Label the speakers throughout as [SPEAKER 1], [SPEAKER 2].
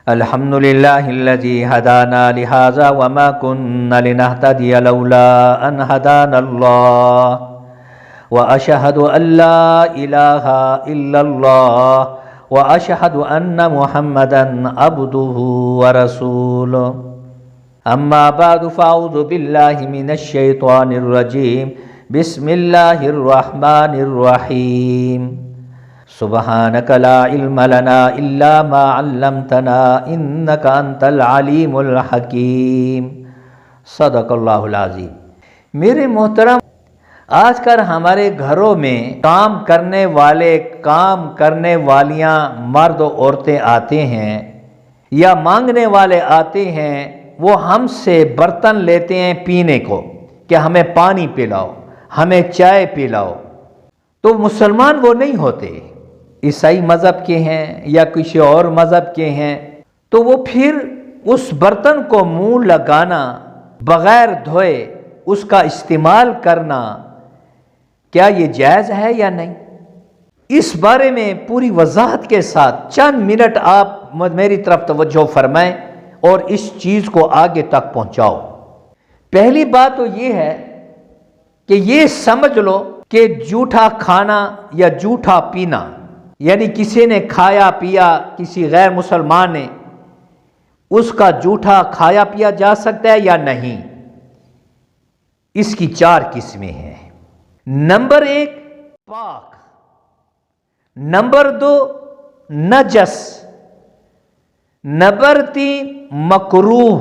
[SPEAKER 1] الحمد لله الذي هدانا لهذا وما كنا لنهتدي لولا أن هدانا الله وأشهد أن لا إله إلا الله وأشهد أن محمدا عبده ورسوله أما بعد فأعوذ بالله من الشيطان الرجيم بسم الله الرحمن الرحيم سبحانك لا علم لنا إلا ما علمتنا إنك أنت العليم الحكيم صدق اللہ العظیم۔ میرے محترم، آج کل ہمارے گھروں میں کام کرنے والیاں مرد و عورتیں آتے ہیں یا مانگنے والے آتے ہیں، وہ ہم سے برتن لیتے ہیں پینے کو کہ ہمیں پانی پلاؤ، ہمیں چائے پلاؤ۔ تو مسلمان وہ نہیں ہوتے، عیسائی مذہب کے ہیں یا کسی اور مذہب کے ہیں، تو وہ پھر اس برتن کو منہ لگانا، بغیر دھوئے اس کا استعمال کرنا، کیا یہ جائز ہے یا نہیں؟ اس بارے میں پوری وضاحت کے ساتھ چند منٹ آپ میری طرف توجہ فرمائیں اور اس چیز کو آگے تک پہنچاؤ۔ پہلی بات تو یہ ہے کہ یہ سمجھ لو کہ جھوٹا کھانا یا جھوٹا پینا، یعنی کسی نے کھایا پیا، کسی غیر مسلمان نے، اس کا جھوٹا کھایا پیا جا سکتا ہے یا نہیں؟ اس کی 4 قسمیں ہیں۔ نمبر 1 پاک، نمبر 2 نجس، نمبر 3 مکروہ،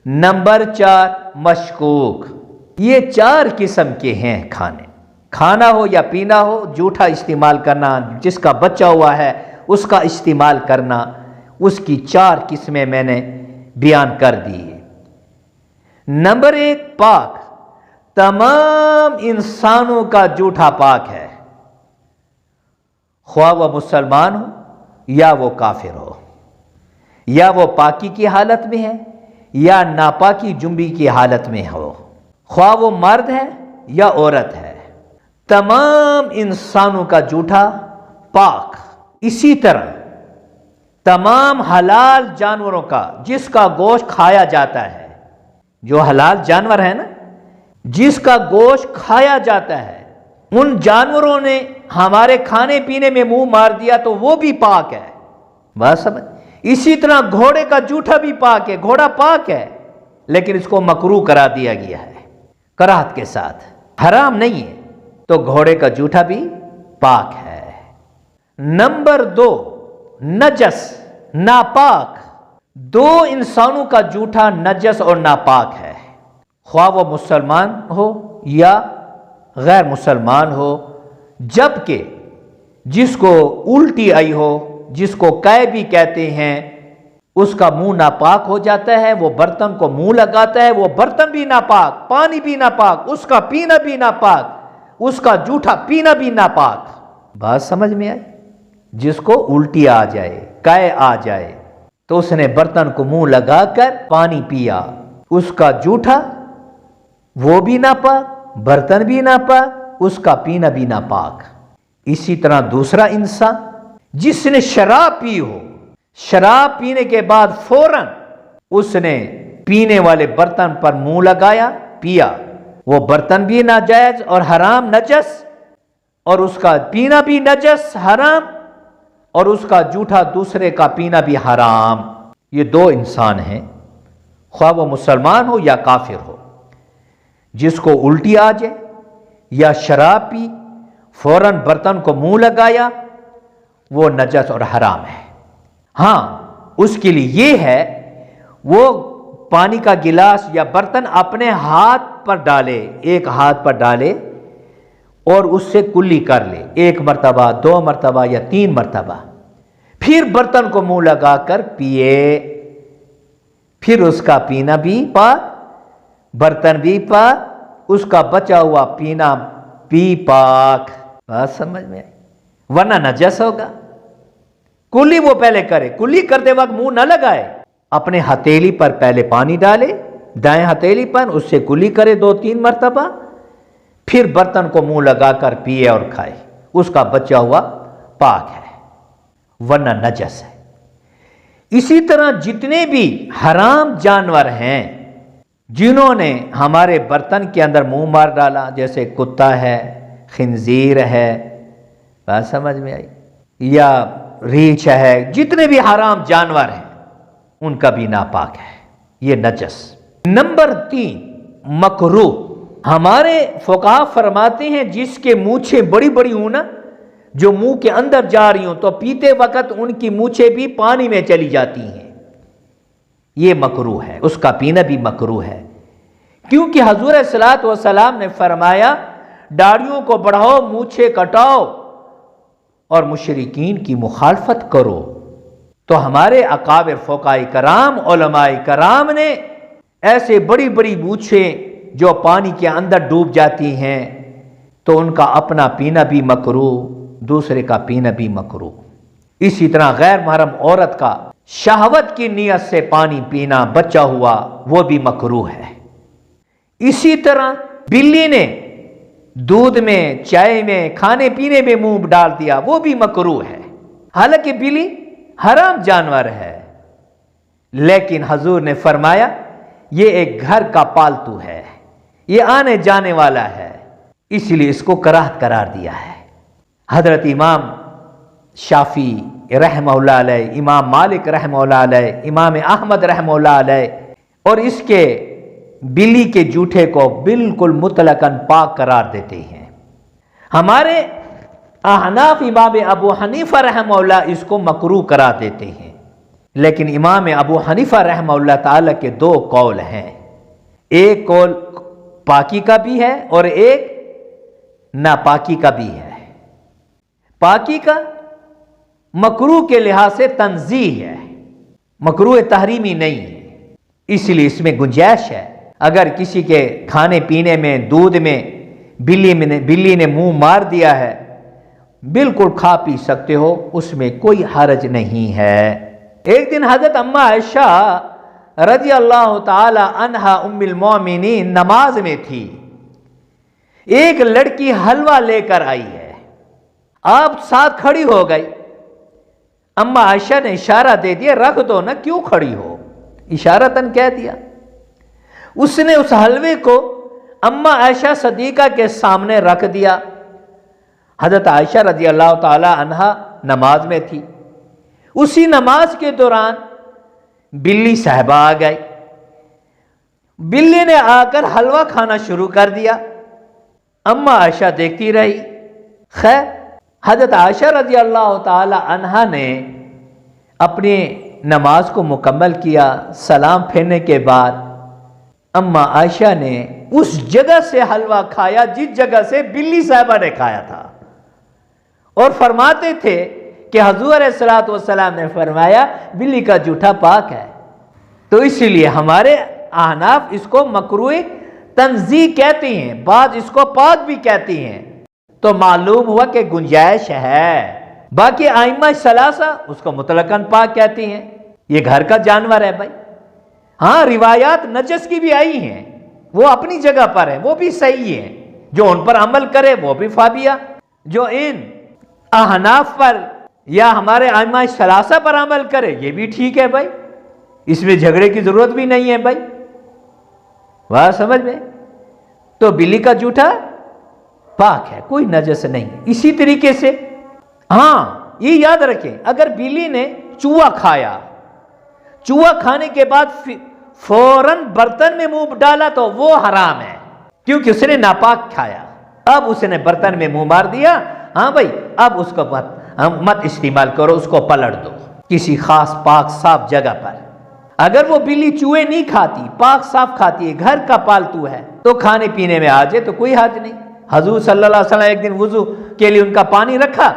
[SPEAKER 1] نمبر 4 مشکوک۔ یہ 4 قسم کے ہیں کھانا ہو یا پینا ہو، جھوٹا استعمال کرنا، جس کا بچا ہوا ہے اس کا استعمال کرنا، اس کی 4 قسمیں میں نے بیان کر دی۔ نمبر 1 پاک، تمام انسانوں کا جھوٹا پاک ہے، خواہ وہ مسلمان ہو یا وہ کافر ہو، یا وہ پاکی کی حالت میں ہے یا ناپاکی جنبی کی حالت میں ہو، خواہ وہ مرد ہے یا عورت ہے، تمام انسانوں کا جھوٹا پاک۔ اسی طرح تمام حلال جانوروں کا، جس کا گوشت کھایا جاتا ہے، جو حلال جانور ہے نا، جس کا گوشت کھایا جاتا ہے، ان جانوروں نے ہمارے کھانے پینے میں منہ مار دیا تو وہ بھی پاک ہے، بات سمجھ۔ اسی طرح گھوڑے کا جھوٹا بھی پاک ہے، گھوڑا پاک ہے لیکن اس کو مکروہ کرا دیا گیا ہے کراہت کے ساتھ، حرام نہیں ہے، تو گھوڑے کا جھوٹا بھی پاک ہے۔ نمبر 2 نجس، ناپاک۔ 2 انسانوں کا جھوٹا نجس اور ناپاک ہے، خواہ وہ مسلمان ہو یا غیر مسلمان ہو، جبکہ جس کو الٹی آئی ہو، جس کو قے بھی کہتے ہیں، اس کا منہ ناپاک ہو جاتا ہے، وہ برتن کو منہ لگاتا ہے، وہ برتن بھی ناپاک، پانی بھی ناپاک، اس کا پینا بھی ناپاک، اس کا جھوٹا پینا بھی ناپاک۔ بات سمجھ میں آئی؟ جس کو الٹی آ جائے، قے آ جائے، تو اس نے برتن کو منہ لگا کر پانی پیا، اس کا جھوٹا وہ بھی ناپاک، برتن بھی ناپاک، اس کا پینا بھی ناپاک۔ اسی طرح دوسرا انسان جس نے شراب پی ہو، شراب پینے کے بعد فوراً اس نے پینے والے برتن پر منہ لگایا، پیا، وہ برتن بھی ناجائز اور حرام، نجس، اور اس کا پینا بھی نجس، حرام، اور اس کا جھوٹا دوسرے کا پینا بھی حرام۔ یہ 2 انسان ہیں، خواہ وہ مسلمان ہو یا کافر ہو، جس کو الٹی آ جائے یا شراب پی، فوراً برتن کو منہ لگایا، وہ نجس اور حرام ہے۔ ہاں، اس کے لیے یہ ہے، وہ پانی کا گلاس یا برتن اپنے ہاتھ پر ڈالے، ایک ہاتھ پر ڈالے اور اس سے کلی کر لے، 1 مرتبہ، 2 مرتبہ یا 3 مرتبہ، پھر برتن کو منہ لگا کر پیے، پھر اس کا پینا بھی پاک، برتن بھی پاک، اس کا بچا ہوا پینا بھی پاک۔ بات سمجھ میں آئی؟ ورنہ نجس ہوگا۔ کلی وہ پہلے کرے، کلی کرتے وقت منہ نہ لگائے، اپنے ہتھیلی پر پہلے پانی ڈالے، دائیں ہتھیلی پر، اس سے کلی کرے 2-3 مرتبہ، پھر برتن کو منہ لگا کر پیے اور کھائے، اس کا بچا ہوا پاک ہے، ورنہ نجس ہے۔ اسی طرح جتنے بھی حرام جانور ہیں جنہوں نے ہمارے برتن کے اندر منہ مار ڈالا، جیسے کتا ہے، خنزیر ہے، بات سمجھ میں آئی، یا ریچھ ہے، جتنے بھی حرام جانور ہیں ان کا بھی ناپاک ہے، یہ نجس۔ نمبر 3 مکروہ۔ ہمارے فقہا فرماتے ہیں جس کے مونچھیں بڑی بڑی ہوں نا، جو منہ کے اندر جا رہی ہوں، تو پیتے وقت ان کی مونچھیں بھی پانی میں چلی جاتی ہیں، یہ مکروہ ہے، اس کا پینا بھی مکروہ ہے، کیونکہ حضور صلی اللہ علیہ وسلم نے فرمایا داڑھیوں کو بڑھاؤ، مونچھیں کٹاؤ اور مشرکین کی مخالفت کرو۔ تو ہمارے اکابر فقہاء کرام، علماء کرام نے ایسے بڑی بڑی مونچھیں جو پانی کے اندر ڈوب جاتی ہیں تو ان کا اپنا پینا بھی مکروہ، دوسرے کا پینا بھی مکروہ۔ اسی طرح غیر محرم عورت کا شہوت کی نیت سے پانی پینا بچہ ہوا، وہ بھی مکروہ ہے۔ اسی طرح بلی نے دودھ میں، چائے میں، کھانے پینے میں منہ ڈال دیا، وہ بھی مکروہ ہے، حالانکہ بلی حرام جانور ہے، لیکن حضور نے فرمایا یہ ایک گھر کا پالتو ہے، یہ آنے جانے والا ہے، اس لیے اس کو کراہت قرار دیا ہے۔ حضرت امام شافعی رحمہ اللہ علیہ، امام مالک رحمہ اللہ علیہ، امام احمد رحمہ اللہ علیہ اور اس کے بلی کے جوٹے کو بالکل مطلقاً پاک قرار دیتے ہیں۔ ہمارے احناف امام ابو حنیفہ رحمہ اللہ اس کو مکروہ قرار دیتے ہیں، لیکن امام ابو حنیفہ رحمہ اللہ تعالی کے 2 قول ہیں، ایک قول پاکی کا بھی ہے اور ایک ناپاکی کا بھی ہے۔ پاکی کا مکروہ کے لحاظ سے تنزیہ ہے، مکروہ تحریمی نہیں ہے، اس لیے اس میں گنجائش ہے۔ اگر کسی کے کھانے پینے میں، دودھ میں بلی نے منہ مار دیا ہے، بالکل کھا پی سکتے ہو، اس میں کوئی حرج نہیں ہے۔ ایک دن حضرت اماں عائشہ رضی اللہ تعالی عنہا ام المومنین نماز میں تھی، ایک لڑکی حلوہ لے کر آئی ہے، آپ ساتھ کھڑی ہو گئی، اماں عائشہ نے اشارہ دے دیا، رکھ دو نا، کیوں کھڑی ہو، اشارتاً کہہ دیا۔ اس نے اس حلوے کو اماں عائشہ صدیقہ کے سامنے رکھ دیا۔ حضرت عائشہ رضی اللہ تعالی عنہا نماز میں تھی، اسی نماز کے دوران بلی صاحبہ آ گئی، بلی نے آ کر حلوہ کھانا شروع کر دیا، اماں عائشہ دیکھتی رہی۔ خیر حضرت عائشہ رضی اللہ تعالی عنہا نے اپنی نماز کو مکمل کیا، سلام پھیرنے کے بعد اماں عائشہ نے اس جگہ سے حلوہ کھایا جس جگہ سے بلی صاحبہ نے کھایا تھا، اور فرماتے تھے کہ حضور علیہ الصلوۃ والسلام نے فرمایا بلی کا جوٹا پاک ہے، تو اسی لیے ہمارے احناف اس کو مکروہ تنزیہ کہتے ہیں، بعض اس کو پاک بھی کہتے ہیں، تو معلوم ہوا کہ گنجائش ہے۔ باقی ائمہ ثلاثہ اس کو مطلقاً پاک کہتے ہیں، یہ گھر کا جانور ہے بھائی۔ ہاں روایات نجس کی بھی آئی ہیں، وہ اپنی جگہ پر ہیں، وہ بھی صحیح ہیں، جو ان پر عمل کرے وہ بھی فابیہ، جو ان احناف پر یا ہمارے ائمہ ثلاثہ پر عمل کرے یہ بھی ٹھیک ہے بھائی، اس میں جھگڑے کی ضرورت بھی نہیں ہے بھائی، وہ سمجھ میں۔ تو بلی کا جوٹا پاک ہے، کوئی نجس نہیں۔ اسی طریقے سے ہاں یہ یاد رکھیں، اگر بلی نے چوہا کھایا، چوہا کھانے کے بعد فوراً برتن میں منہ ڈالا تو وہ حرام ہے، کیونکہ اس نے ناپاک کھایا، اب اس نے برتن میں منہ مار دیا، ہاں بھائی اب اس کو مت استعمال کرو، اس کو پلٹ دو کسی خاص پاک صاف جگہ پر۔ اگر وہ بلی چوہے نہیں کھاتی، پاک صاف کھاتی ہے، گھر کا پالتو ہے، تو کھانے پینے میں آ جائے تو کوئی حرج نہیں۔ حضور صلی اللہ علیہ وسلم ایک دن وضو کے لیے ان کا پانی رکھا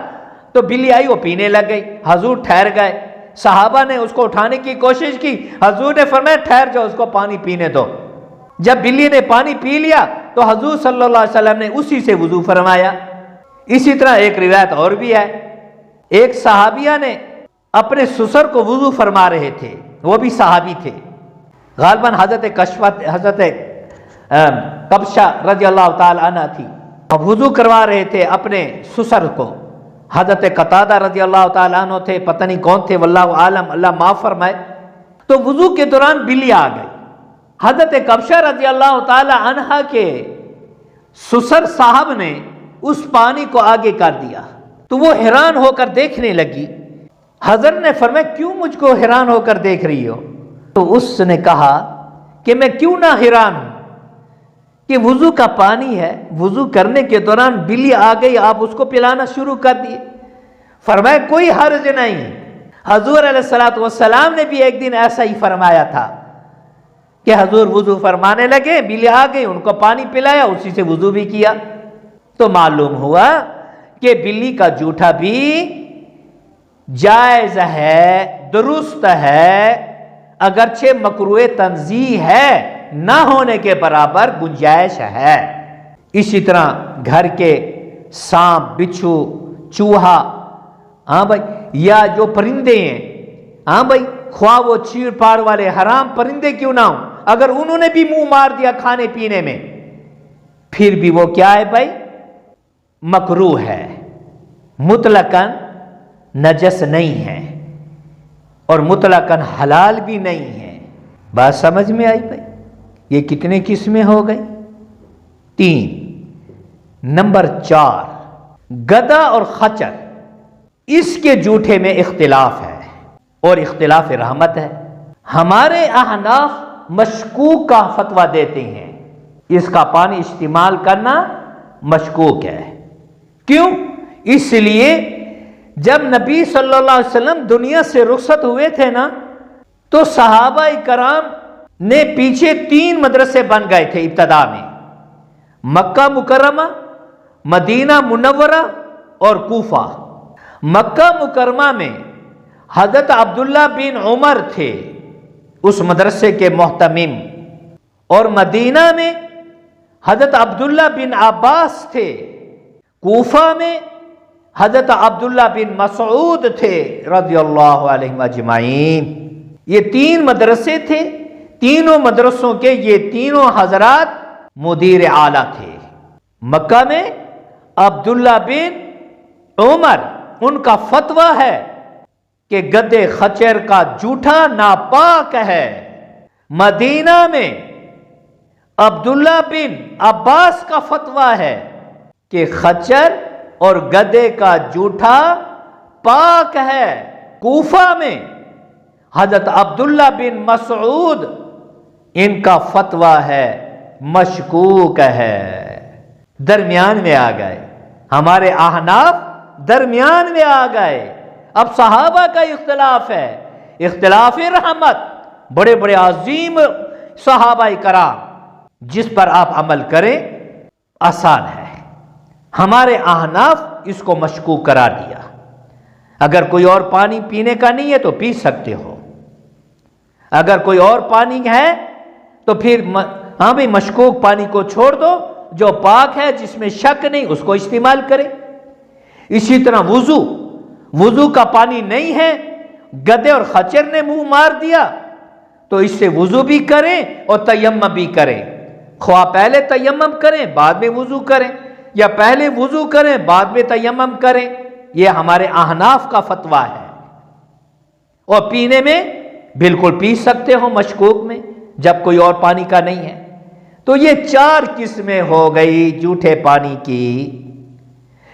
[SPEAKER 1] تو بلی آئی، وہ پینے لگ گئی، حضور ٹھہر گئے، صحابہ نے اس کو اٹھانے کی کوشش کی، حضور نے فرمایا ٹھہر جاؤ، اس کو پانی پینے دو۔ جب بلی نے پانی پی لیا تو حضور صلی اللہ علیہ وسلم نے اسی سے وضو فرمایا۔ اسی طرح ایک روایت اور بھی ہے، ایک صحابیہ نے اپنے سسر کو وضو فرما رہے تھے، وہ بھی صحابی تھے، غالباً حضرت قبشہ رضی اللہ تعالی عنہ تھی، اب وضو کروا رہے تھے اپنے سسر کو، حضرت قتادہ رضی اللہ تعالیٰ عنہ تھے، پتہ نہیں کون تھے، واللہ عالم، اللہ معاف فرمائے، تو وضو کے دوران بلی آ گئی۔ حضرت کبشہ رضی اللہ تعالیٰ عنہ کے سسر صاحب نے اس پانی کو آگے کر دیا، تو وہ حیران ہو کر دیکھنے لگی۔ حضرت نے فرمایا کیوں مجھ کو حیران ہو کر دیکھ رہی ہو؟ تو اس نے کہا کہ میں کیوں نہ حیران ہوں کہ وضو کا پانی ہے، وضو کرنے کے دوران بلی آ گئی، آپ اس کو پلانا شروع کر دیے۔ فرمایا کوئی حرج نہیں، حضور علیہ السلام نے بھی ایک دن ایسا ہی فرمایا تھا کہ حضور وضو فرمانے لگے، بلی آ گئی، ان کو پانی پلایا، اسی سے وضو بھی کیا۔ تو معلوم ہوا کہ بلی کا جوٹا بھی جائز ہے، درست ہے، اگرچہ مکروہ تنزیہ ہے، نہ ہونے کے برابر گنجائش ہے۔ اسی طرح گھر کے سانپ، بچھو، چوہا، ہاں بھائی، یا جو پرندے ہیں، ہاں بھائی، خواہ وہ چیڑ پاڑ والے حرام پرندے کیوں نہ ہوں، اگر انہوں نے بھی منہ مار دیا کھانے پینے میں، پھر بھی وہ کیا ہے بھائی؟ مکروہ ہے، مطلقاً نجس نہیں ہے اور مطلقاً حلال بھی نہیں ہے۔ بات سمجھ میں آئی بھائی؟ یہ کتنے قسمیں ہو گئی؟ 3۔ نمبر 4، گدھا اور خچر، اس کے جوٹے میں اختلاف ہے اور اختلاف رحمت ہے۔ ہمارے احناف مشکوک کا فتویٰ دیتے ہیں، اس کا پانی استعمال کرنا مشکوک ہے۔ کیوں؟ اس لیے جب نبی صلی اللہ علیہ وسلم دنیا سے رخصت ہوئے تھے نا، تو صحابہ کرام نے پیچھے 3 مدرسے بن گئے تھے ابتدا میں، مکہ مکرمہ، مدینہ منورہ اور کوفہ۔ مکہ مکرمہ میں حضرت عبداللہ بن عمر تھے اس مدرسے کے محتمم، اور مدینہ میں حضرت عبداللہ بن عباس تھے، کوفہ میں حضرت عبداللہ بن مسعود تھے رضی اللہ عنہم اجمعین۔ یہ 3 مدرسے تھے، تینوں مدرسوں کے یہ تینوں حضرات مدیر اعلیٰ تھے۔ مکہ میں عبداللہ بن عمر، ان کا فتویٰ ہے کہ گدھے خچر کا جوٹا ناپاک ہے۔ مدینہ میں عبداللہ بن عباس کا فتویٰ ہے کہ خچر اور گدھے کا جوٹا پاک ہے۔ کوفہ میں حضرت عبداللہ بن مسعود، ان کا فتویٰ ہے مشکوک ہے۔ درمیان میں آ گئے، ہمارے احناف درمیان میں آ گئے۔ اب صحابہ کا اختلاف ہے، اختلاف رحمت، بڑے بڑے عظیم صحابہ کرام، جس پر آپ عمل کریں آسان ہے۔ ہمارے احناف اس کو مشکوک قرار دیا۔ اگر کوئی اور پانی پینے کا نہیں ہے تو پی سکتے ہو، اگر کوئی اور پانی ہے تو پھر ہاں بھی مشکوک پانی کو چھوڑ دو، جو پاک ہے جس میں شک نہیں اس کو استعمال کرے۔ اسی طرح وضو کا پانی نہیں ہے، گدھے اور خچر نے منہ مار دیا تو اس سے وضو بھی کریں اور تیمم بھی کریں، خواہ پہلے تیمم کریں بعد میں وضو کریں، یا پہلے وضو کریں بعد میں تیمم کریں۔ یہ ہمارے احناف کا فتویٰ ہے۔ اور پینے میں بالکل پی سکتے ہو مشکوک میں، جب کوئی اور پانی کا نہیں ہے۔ تو یہ 4 قسمیں ہو گئی جھوٹے پانی کی۔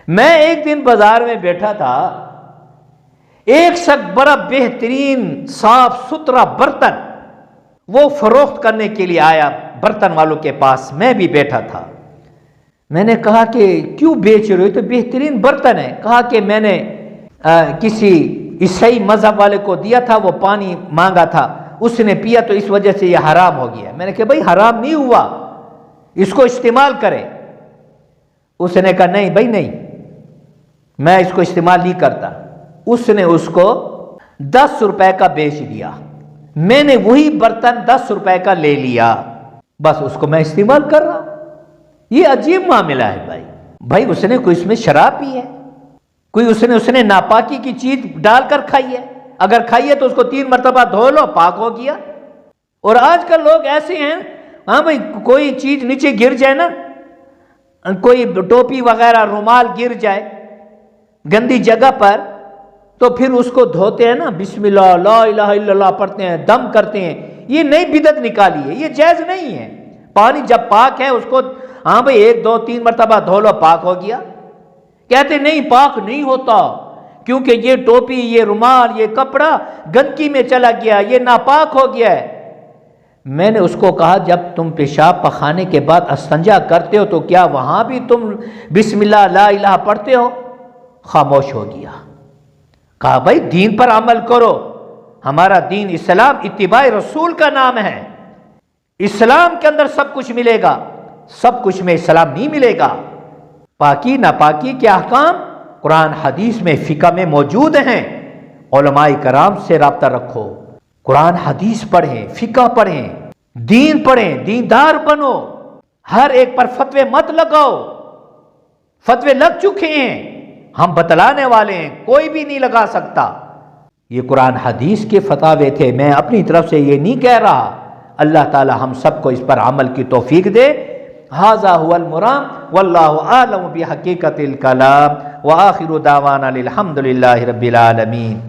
[SPEAKER 1] میں ایک دن بازار میں بیٹھا تھا، ایک شخص بڑا بہترین صاف ستھرا برتن وہ فروخت کرنے کے لیے آیا برتن والوں کے پاس، میں بھی بیٹھا تھا۔ میں نے کہا کہ کیوں بیچ رہے ہو؟ تو بہترین برتن ہے۔ کہا کہ میں نے کسی عیسائی مذہب والے کو دیا تھا، وہ پانی مانگا تھا، اس نے پیا تو اس وجہ سے یہ حرام ہو گیا۔ میں نے کہا بھائی حرام نہیں ہوا، اس کو استعمال کرے۔ اس نے کہا نہیں بھائی نہیں، میں اس کو استعمال نہیں کرتا۔ اس نے اس کو 10 روپے کا بیچ دیا، میں نے وہی برتن 10 روپے کا لے لیا، بس اس کو میں استعمال کر رہا ہوں۔ یہ عجیب معاملہ ہے بھائی اس نے کوئی اس میں شراب پی ہے، کوئی اس نے ناپاکی کی چیز ڈال کر کھائی ہے، اگر کھائی ہے تو اس کو 3 مرتبہ دھو لو، پاک ہو گیا۔ اور آج کل لوگ ایسے ہیں، ہاں بھائی کوئی چیز نیچے گر جائے نا، کوئی ٹوپی وغیرہ رومال گر جائے گندی جگہ پر تو پھر اس کو دھوتے ہیں نا، بسم اللہ لا الہ الا اللہ پڑھتے ہیں، دم کرتے ہیں. یہ نئی بدعت نکالی ہے، یہ جائز نہیں ہے. پانی جب پاک ہے اس کو ہاں بھئی 1 2 3 مرتبہ دھو لو پاک ہو گیا. کہتے نہیں پاک نہیں ہوتا کیونکہ یہ ٹوپی، یہ رومال، یہ کپڑا گندگی میں چلا گیا، یہ ناپاک ہو گیا ہے. میں نے اس کو کہا جب تم پیشاب پخانے کے بعد استنجا کرتے ہو تو کیا وہاں بھی تم بسم اللہ لا الہ پڑھتے ہو؟ خاموش ہو گیا. کہا بھائی دین پر عمل کرو، ہمارا دین اسلام اتباع رسول کا نام ہے. اسلام کے اندر سب کچھ ملے گا، سب کچھ میں اسلام نہیں ملے گا. پاکی ناپاکی کے احکام قرآن حدیث میں فقہ میں موجود ہیں. علماء کرام سے رابطہ رکھو، قرآن حدیث پڑھیں، فقہ پڑھیں، دین پڑھیں، دیندار بنو. ہر ایک پر فتوے مت لگاؤ، فتوے لگ چکے ہیں، ہم بتلانے والے ہیں، کوئی بھی نہیں لگا سکتا. یہ قرآن حدیث کے فتاوے تھے، میں اپنی طرف سے یہ نہیں کہہ رہا. اللہ تعالی ہم سب کو اس پر عمل کی توفیق دے. ھذا ھو المرام واللہ اعلم بحقیقت الکلام وآخر دعوانا الحمد للہ رب العالمین.